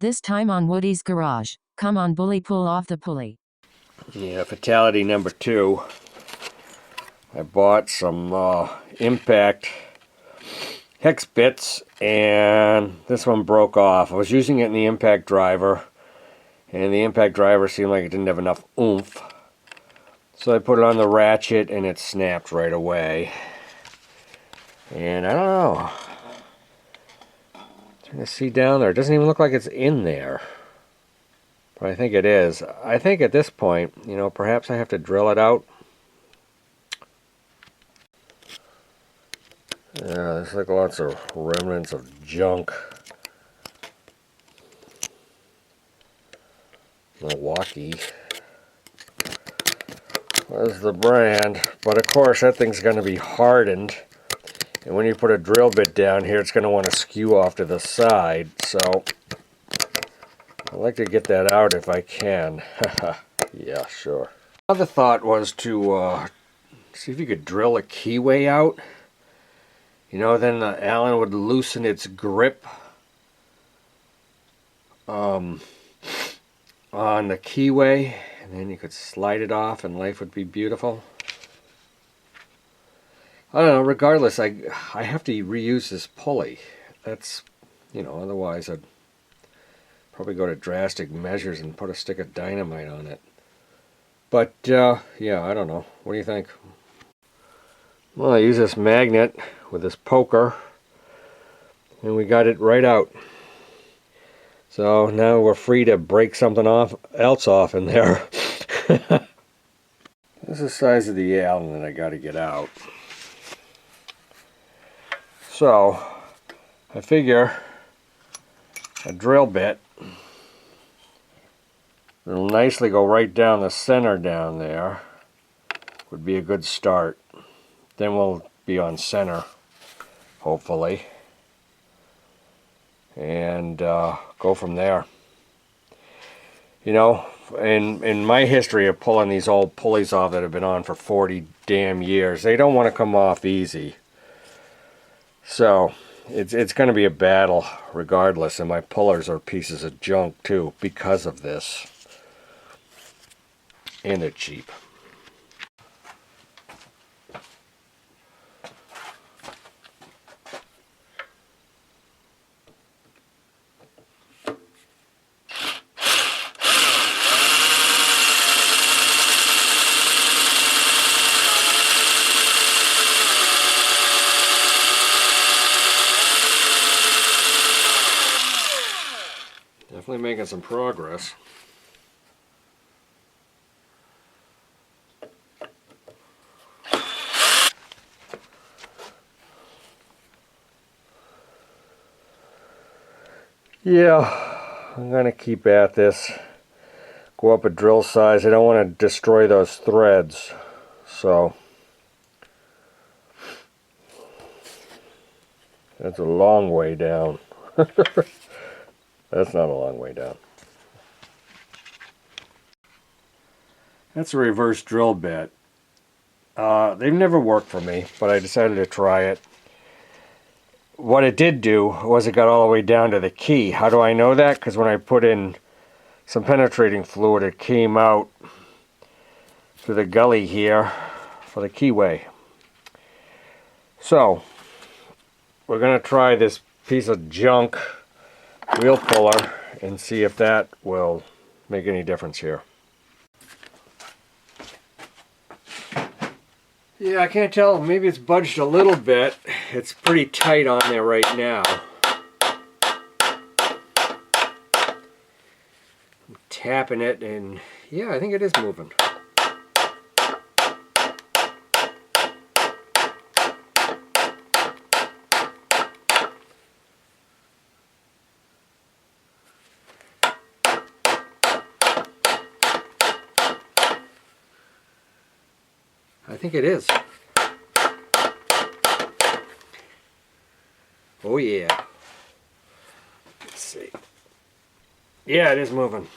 This time on Woody's Garage. Come on, bully, pull off the pulley. Yeah, fatality number 2. I bought some impact hex bits, and this one broke off. I was using it in the impact driver, and the impact driver seemed like it didn't have enough oomph. So I put it on the ratchet, and it snapped right away. And I don't know. Trying to see down there. It doesn't even look like it's in there. But I think it is. I think at this point, you know, perhaps I have to drill it out. Yeah, there's like lots of remnants of junk. Milwaukee was the brand. But of course, that thing's going to be hardened. And when you put a drill bit down here, it's going to want to skew off to the side. So I'd like to get that out if I can. Yeah, sure. Another thought was to see if you could drill a keyway out. You know, then the Allen would loosen its grip on the keyway, and then you could slide it off and life would be beautiful. I don't know, regardless, I have to reuse this pulley. That's, you know, otherwise I'd probably go to drastic measures and put a stick of dynamite on it. But, yeah, I don't know. What do you think? Well, I use this magnet with this poker, and we got it right out. So now we're free to break something else off in there. This is the size of the Allen that I got to get out. So I figure a drill bit will nicely go right down the center down there. Would be a good start. Then we'll be on center, hopefully, and go from there. You know, in my history of pulling these old pulleys off that have been on for 40 damn years, they don't want to come off easy. So it's going to be a battle regardless, and my pullers are pieces of junk too because of this. And they're cheap. Definitely making some progress. Yeah, I'm going to keep at this. Go up a drill size. I don't want to destroy those threads. So that's a long way down. That's not a long way down. That's a reverse drill bit. They've never worked for me, but I decided to try it. What it did do was it got all the way down to the key. How do I know that? Because when I put in some penetrating fluid, it came out through the gully here for the keyway. So we're going to try this piece of junk wheel puller and see if that will make any difference here. Yeah, I can't tell. Maybe it's budged a little bit. It's pretty tight on there right now. I'm tapping it, and yeah, I think it is moving. I think it is. Oh yeah. Let's see. Yeah, it is moving.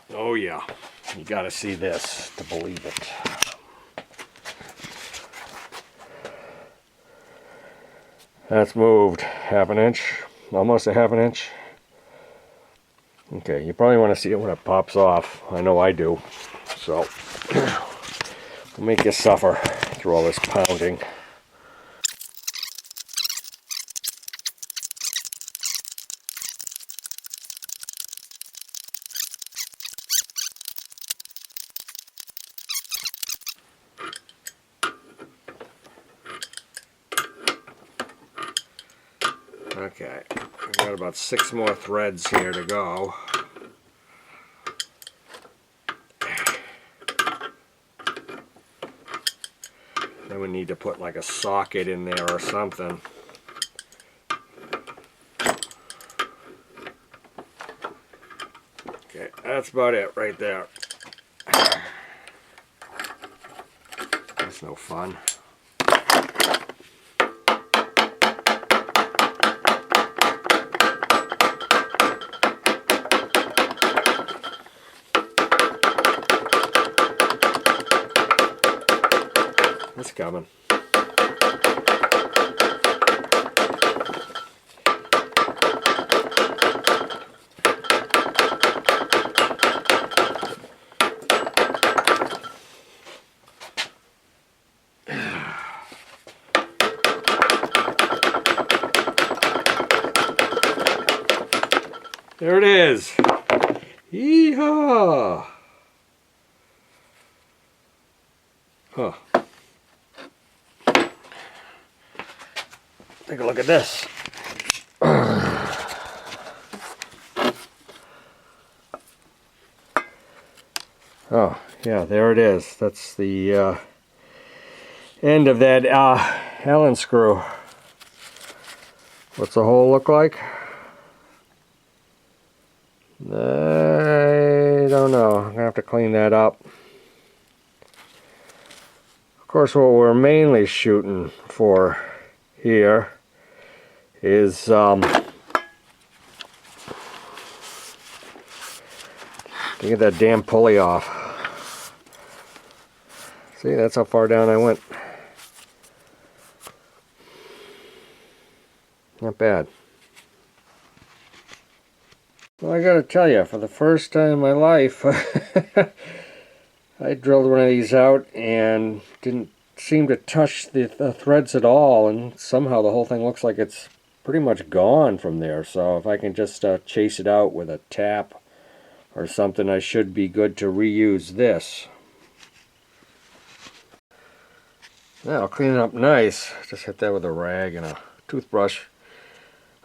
Oh yeah, you gotta see this to believe it. That's moved half an inch, almost a half an inch. Okay, you probably want to see it when it pops off. I know I do. So, we'll make you suffer through all this pounding. Okay, I've got about 6 more threads here to go. Then we need to put like a socket in there or something. Okay, that's about it right there. That's no fun. It's coming. There it is. Yeehaw! Huh. Take a look at this. Oh, yeah, there it is. That's the end of that Allen screw. What's the hole look like? I don't know. I'm gonna have to clean that up. Of course, what we're mainly shooting for here is to get that damn pulley off. See, that's how far down I went. Not bad. Well, I gotta tell you, for the first time in my life, I drilled one of these out and didn't seem to touch the threads at all, and somehow the whole thing looks like it's pretty much gone from there. So if I can just chase it out with a tap or something, I should be good to reuse this. Now I'll clean it up nice. Just hit that with a rag and a toothbrush.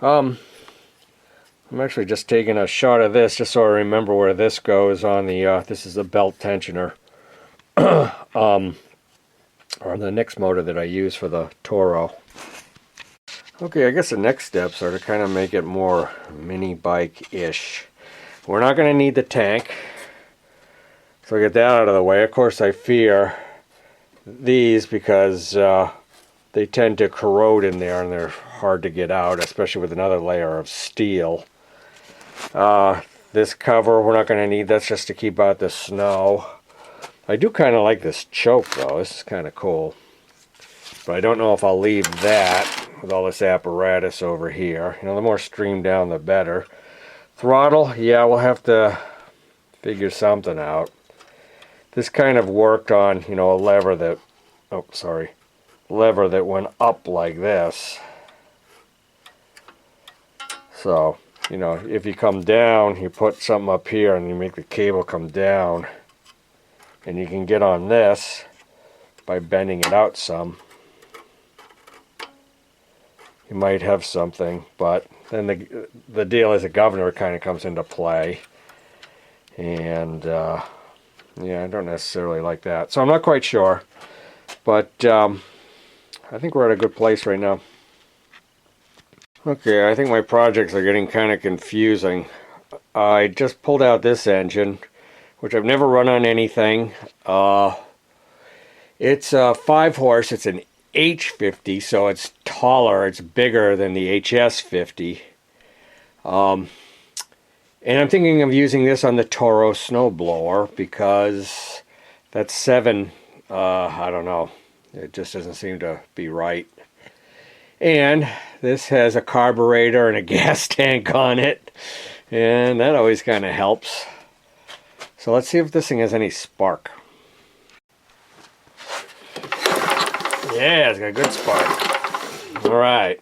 I'm actually just taking a shot of this just so I remember where this goes on the, this is a belt tensioner. Or the next motor that I use for the Toro. Okay, I guess the next steps are to kind of make it more mini bike-ish. We're not going to need the tank, so get that out of the way. Of course, I fear these because they tend to corrode in there and they're hard to get out, especially with another layer of steel. This cover we're not going to need. That's just to keep out the snow. I do kind of like this choke though. This is kind of cool. But I don't know if I'll leave that with all this apparatus over here. You know, the more streamed down the better. Throttle, yeah, we'll have to figure something out. This kind of worked on, you know, a lever that, lever that went up like this. So, you know, if you come down, you put something up here and you make the cable come down. And you can get on this by bending it out some. You might have something, but then the deal is the governor kind of comes into play. And yeah, I don't necessarily like that. So I'm not quite sure. But I think we're at a good place right now. Okay, I think my projects are getting kind of confusing. I just pulled out this engine, which I've never run on anything. It's a 5-horse. It's an H50, so it's taller. It's bigger than the HS50. And I'm thinking of using this on the Toro snowblower because that 7, I don't know, it just doesn't seem to be right. And this has a carburetor and a gas tank on it, and that always kind of helps. So let's see if this thing has any spark. Yeah, it's got a good spark. All right.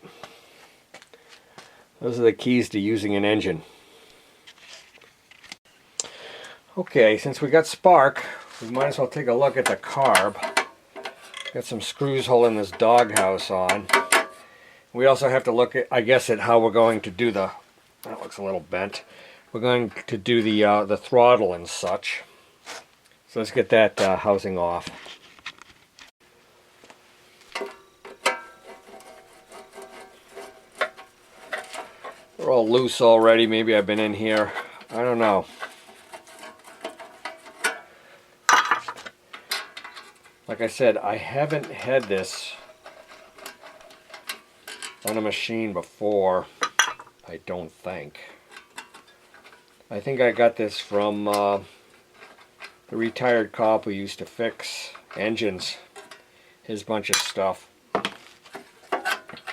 Those are the keys to using an engine. Okay, since we got spark, we might as well take a look at the carb. Got some screws holding this doghouse on. We also have to look at, I guess, at how we're going to do the, that looks a little bent. We're going to do the throttle and such. So let's get that housing off. They're all loose already. Maybe I've been in here. I don't know. Like I said, I haven't had this on a machine before, I don't think. I think I got this from the retired cop who used to fix engines. His bunch of stuff.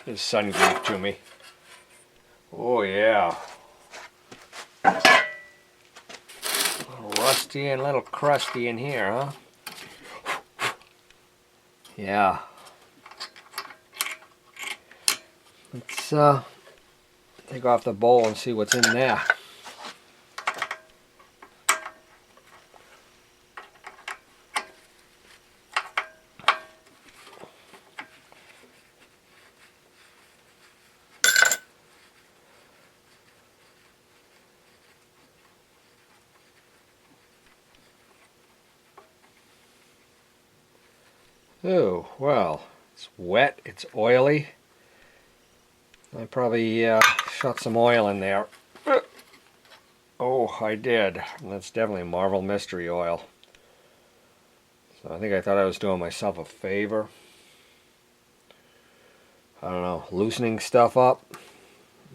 His son gave it to me. Oh yeah. A little rusty and a little crusty in here, huh? Yeah. Let's take off the bowl and see what's in there. Oh, well, it's wet, it's oily. I probably shot some oil in there. Oh, I did. And that's definitely Marvel Mystery Oil. So I thought I was doing myself a favor. I don't know, loosening stuff up?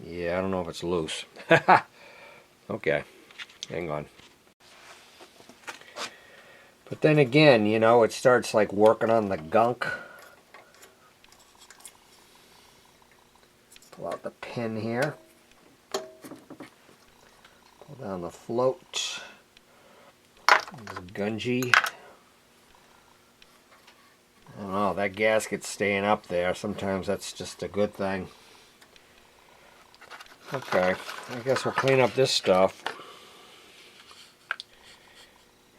Yeah, I don't know if it's loose. Okay, hang on. But then again, you know, it starts like working on the gunk. Pull out the pin here. Pull down the float. It's gungy. I don't know, that gasket's staying up there. Sometimes that's just a good thing. Okay, I guess we'll clean up this stuff.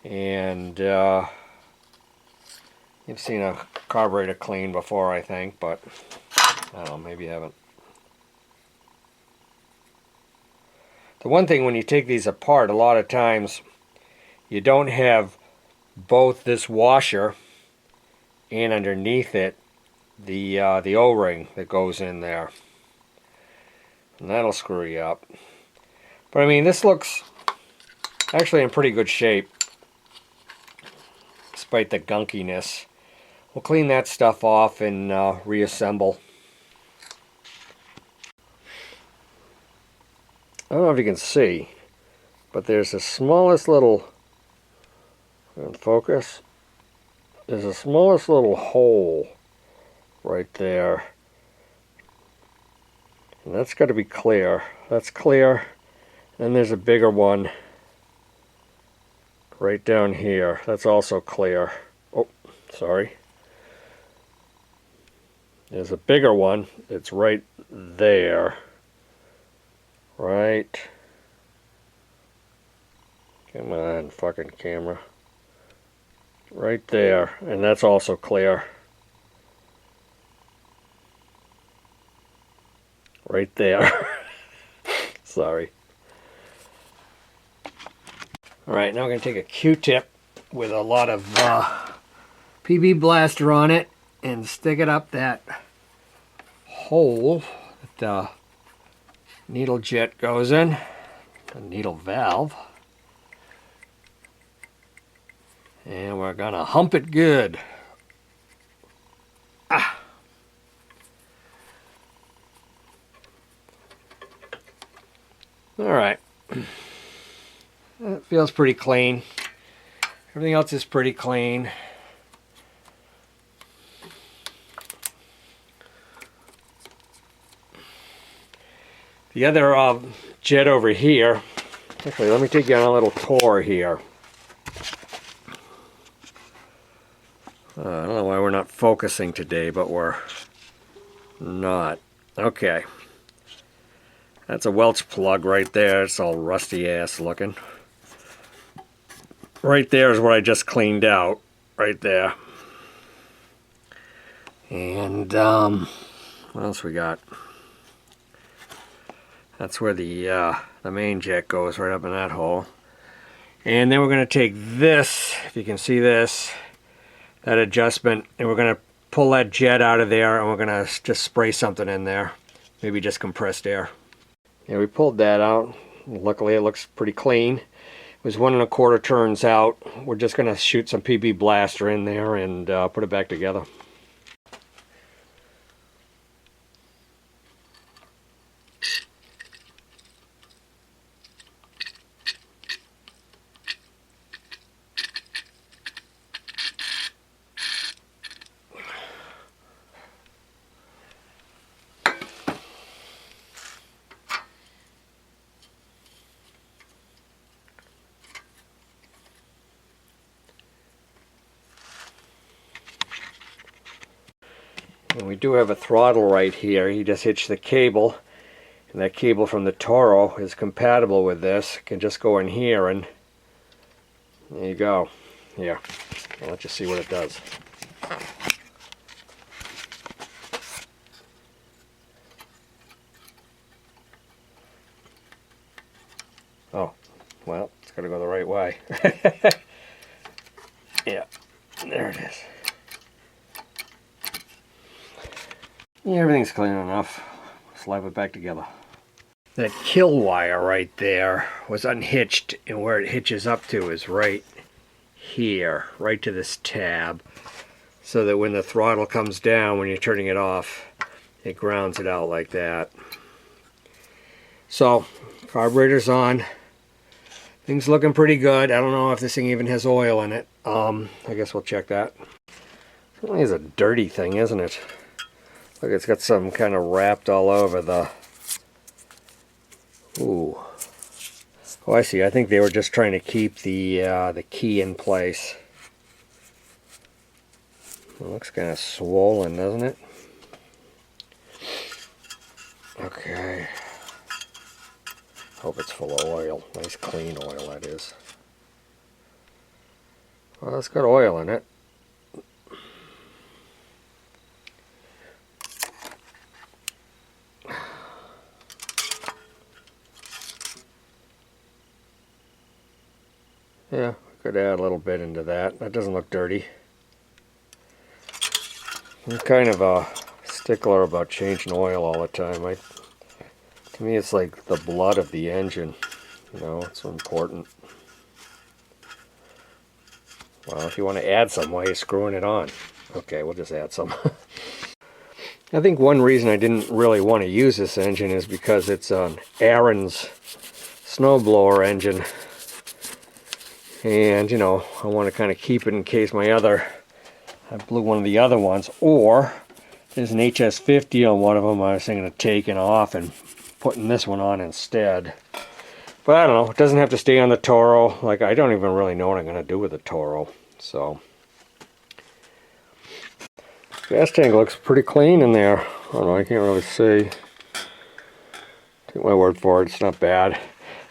And you've seen a carburetor clean before, I think, but I don't know, maybe you haven't. The one thing when you take these apart, a lot of times you don't have both this washer and underneath it the O-ring that goes in there, and that'll screw you up. But I mean, this looks actually in pretty good shape despite the gunkiness. We'll clean that stuff off and reassemble. I don't know if you can see, but there's the smallest little, focus, there's the smallest little hole right there. And that's got to be clear. That's clear. Then there's a bigger one right down here. That's also clear. Oh, sorry. There's a bigger one. It's right there. Right. Come on, fucking camera. Right there. And that's also clear. Right there. Sorry. Alright, now I'm going to take a Q-tip with a lot of PB Blaster on it and stick it up that hole that the needle jet goes in, the needle valve. And we're going to hump it good. Ah. Alright. It feels pretty clean. Everything else is pretty clean. The other jet over here, actually let me take you on a little tour here. I don't know why we're not focusing today, but we're not. Okay. That's a Welch plug right there. It's all rusty ass looking. Right there is what I just cleaned out. Right there. And what else we got? That's where the main jet goes, right up in that hole. And then we're going to take this, if you can see this, that adjustment, and we're going to pull that jet out of there, and we're going to just spray something in there. Maybe just compressed air. Yeah, we pulled that out. Luckily it looks pretty clean. It was 1 1/4 turns out. We're just going to shoot some PB Blaster in there and put it back together. And we do have a throttle right here. You just hitch the cable, and that cable from the Toro is compatible with this. It can just go in here, and there you go. Here, I'll let you see what it does. Oh, well, it's got to go the right way. Yeah, there it is. Yeah, everything's clean enough. Slap it back together. That kill wire right there was unhitched, and where it hitches up to is right here, right to this tab, so that when the throttle comes down, when you're turning it off, it grounds it out like that. So, carburetor's on. Things looking pretty good. I don't know if this thing even has oil in it. I guess we'll check that. It really is a dirty thing, isn't it? Look, it's got some kind of wrapped all over the... Ooh. Oh, I see. I think they were just trying to keep the key in place. It looks kind of swollen, doesn't it? Okay. Hope it's full of oil. Nice clean oil, that is. Well, it's got oil in it. Yeah, could add a little bit into that. That doesn't look dirty. I'm kind of a stickler about changing oil all the time. To me, it's like the blood of the engine. You know, it's so important. Well, if you want to add some, why are you screwing it on? Okay, we'll just add some. I think one reason I didn't really want to use this engine is because it's an Aaron's snowblower engine. And, you know, I want to kind of keep it in case I blew one of the other ones. Or, there's an HS50 on one of them I was thinking of taking off and putting this one on instead. But I don't know, it doesn't have to stay on the Toro. Like, I don't even really know what I'm going to do with the Toro. So, gas tank looks pretty clean in there. I don't know, I can't really see. Take my word for it, it's not bad.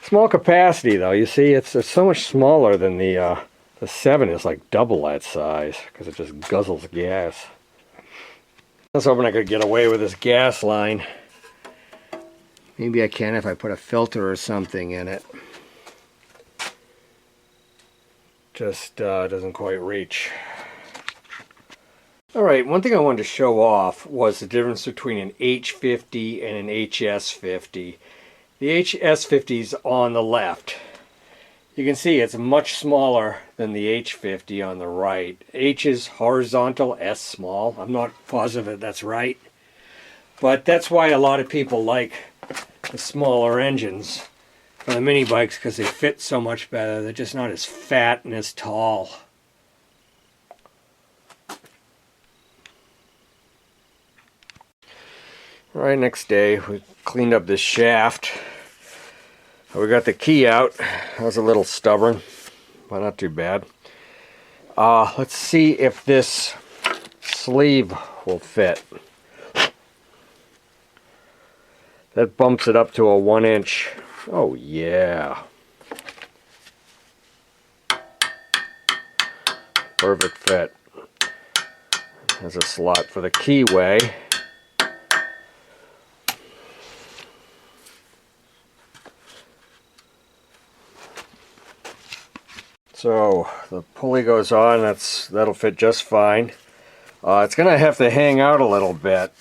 Small capacity though, you see, it's so much smaller than the 7 is like double that size because it just guzzles gas. I was hoping I could get away with this gas line. Maybe I can if I put a filter or something in it. Just doesn't quite reach. Alright, one thing I wanted to show off was the difference between an H50 and an HS50. The HS50 is on the left. You can see it's much smaller than the H50 on the right. H is horizontal, S small. I'm not positive if that's right. But that's why a lot of people like the smaller engines. on the mini bikes because they fit so much better. They're just not as fat and as tall. Right, next day we cleaned up this shaft. We got the key out. That was a little stubborn, but not too bad. Let's see if this sleeve will fit. That bumps it up to a 1-inch. Oh yeah. Perfect fit. There's a slot for the keyway. So the pulley goes on. That'll fit just fine. It's gonna have to hang out a little bit,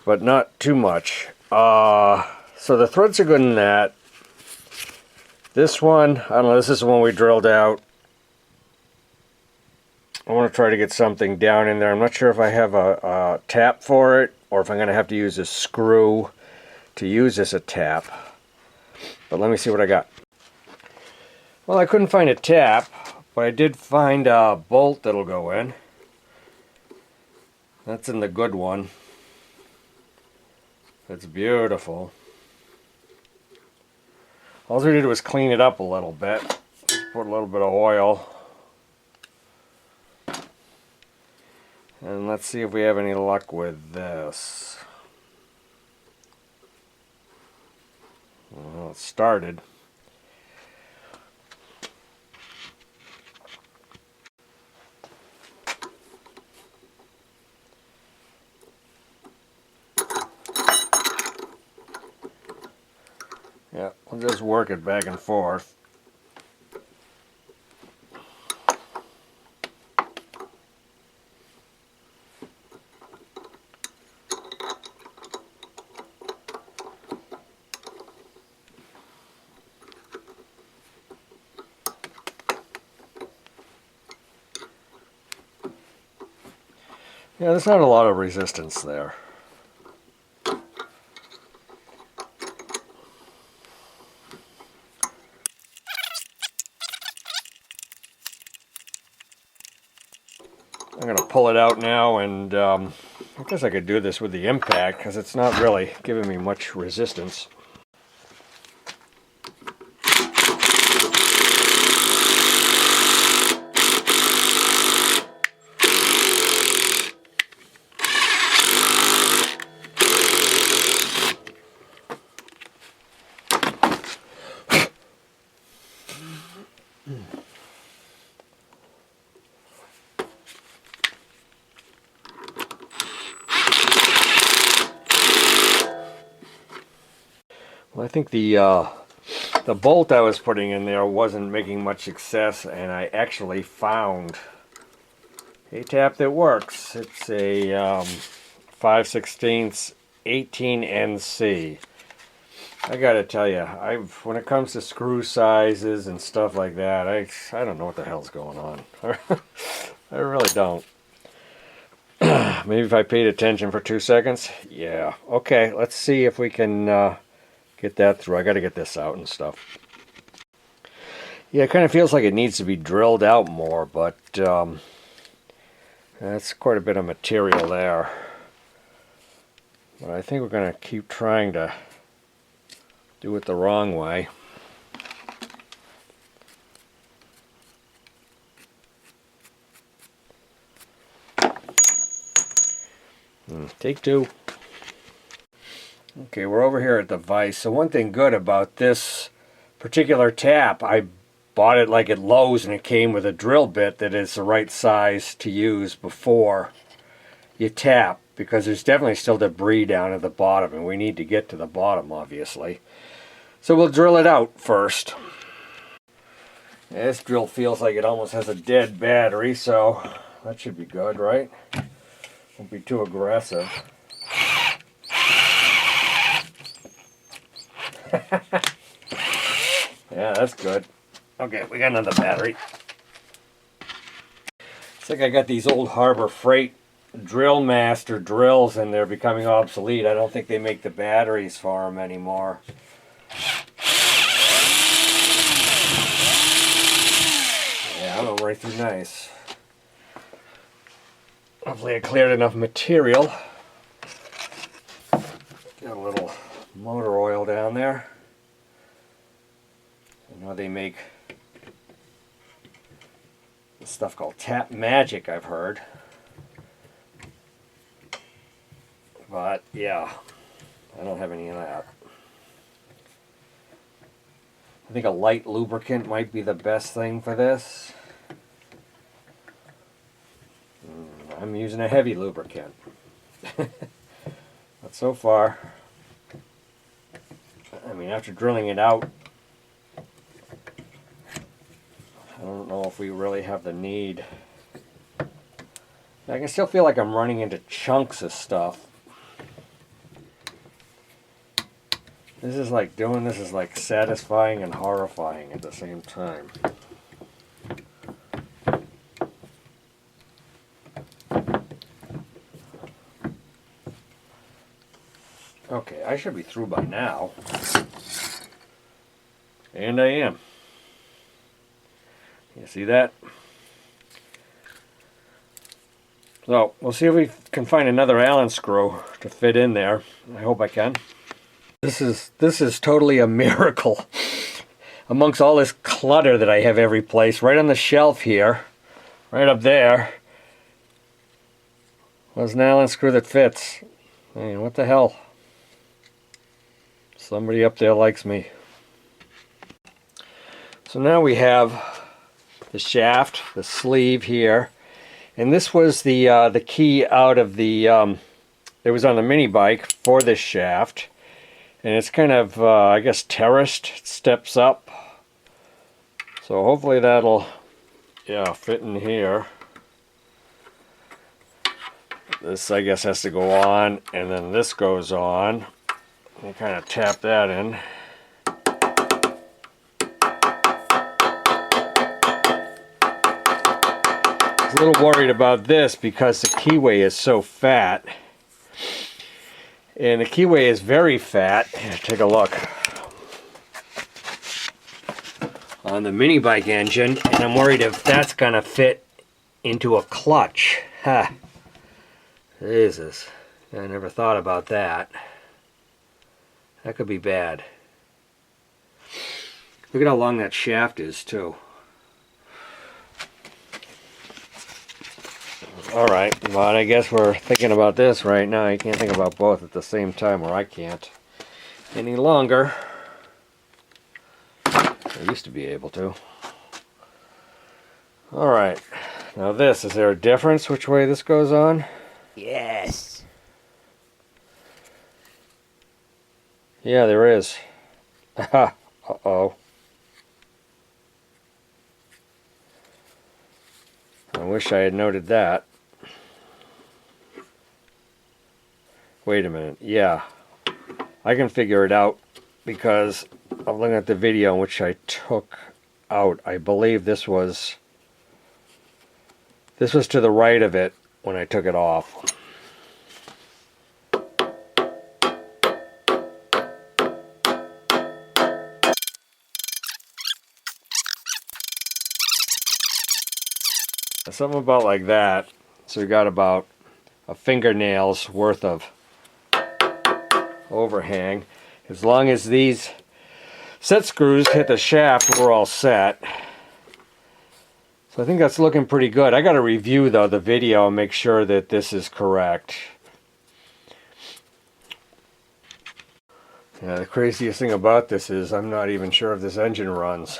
but not too much. So the threads are good in that. This one, I don't know, this is the one we drilled out. I want to try to get something down in there. I'm not sure if I have a tap for it, or if I'm going to have to use a screw to use as a tap. But let me see what I got. Well, I couldn't find a tap, but I did find a bolt that'll go in. That's in the good one. It's beautiful. All we did was clean it up a little bit. Just put a little bit of oil. And let's see if we have any luck with this. Well, it started. Yeah, we'll just work it back and forth. Yeah, there's not a lot of resistance there. I'm going to pull it out now, and I guess I could do this with the impact because it's not really giving me much resistance. Well, I think the bolt I was putting in there wasn't making much success, and I actually found a tap that works. It's a 5/16 18NC. I gotta tell you, when it comes to screw sizes and stuff like that, I don't know what the hell's going on. I really don't. Maybe if I paid attention for 2 seconds. Yeah. Okay, let's see if we can get that through. I got to get this out and stuff. Yeah, it kind of feels like it needs to be drilled out more, but that's quite a bit of material there. But I think we're going to keep trying to do it the wrong way. Take two. Okay, we're over here at the vise. So one thing good about this particular tap, I bought it like at Lowe's, and it came with a drill bit that is the right size to use before you tap, because there's definitely still debris down at the bottom, and we need to get to the bottom, obviously. So we'll drill it out first. Yeah, this drill feels like it almost has a dead battery, so that should be good, right? Won't be too aggressive. Yeah, that's good. Okay, we got another battery. It's like I got these old Harbor Freight Drill Master drills, and they're becoming obsolete. I don't think they make the batteries for them anymore. right through nice. Hopefully I cleared enough material. Got a little motor oil down there. You know, they make this stuff called Tap Magic, I've heard. But yeah, I don't have any of that. I think a light lubricant might be the best thing for this. I'm using a heavy lubricant. But so far, I mean, after drilling it out, I don't know if we really have the need. I can still feel like I'm running into chunks of stuff. This is like, doing this is like satisfying and horrifying at the same time. Okay, I should be through by now. And I am. You see that? So, we'll see if we can find another Allen screw to fit in there. I hope I can. This is totally a miracle. Amongst all this clutter that I have every place, right on the shelf here, right up there, was an Allen screw that fits. I mean, what the hell? Somebody up there likes me. So now we have the shaft, the sleeve here, and this was the key out of the it was on the mini bike for this shaft. And it's kind of, I guess, terraced. It steps up. So hopefully that'll, yeah, fit in here. This, I guess, has to go on, and then this goes on. You kind of tap that in. I was a little worried about this because the keyway is so fat. And the keyway is very fat. Here, take a look. On the mini bike engine, and I'm worried if that's gonna fit into a clutch. Ha! Jesus. I never thought about that. That could be bad. Look at how long that shaft is, too. Alright, but I guess we're thinking about this right now. You can't think about both at the same time, or I can't any longer. I used to be able to. Alright, now this, is there a difference which way this goes on? Yes! Yeah, there is. Aha, uh-oh. I wish I had noted that. Wait a minute, yeah. I can figure it out because I'm looking at the video in which I took out. I believe this was to the right of it when I took it off. Something about like that. So we got about a fingernail's worth of overhang. As long as these set screws hit the shaft, we're all set. So I think that's looking pretty good. I got to review though the video and make sure that this is correct. Yeah, the craziest thing about this is I'm not even sure if this engine runs.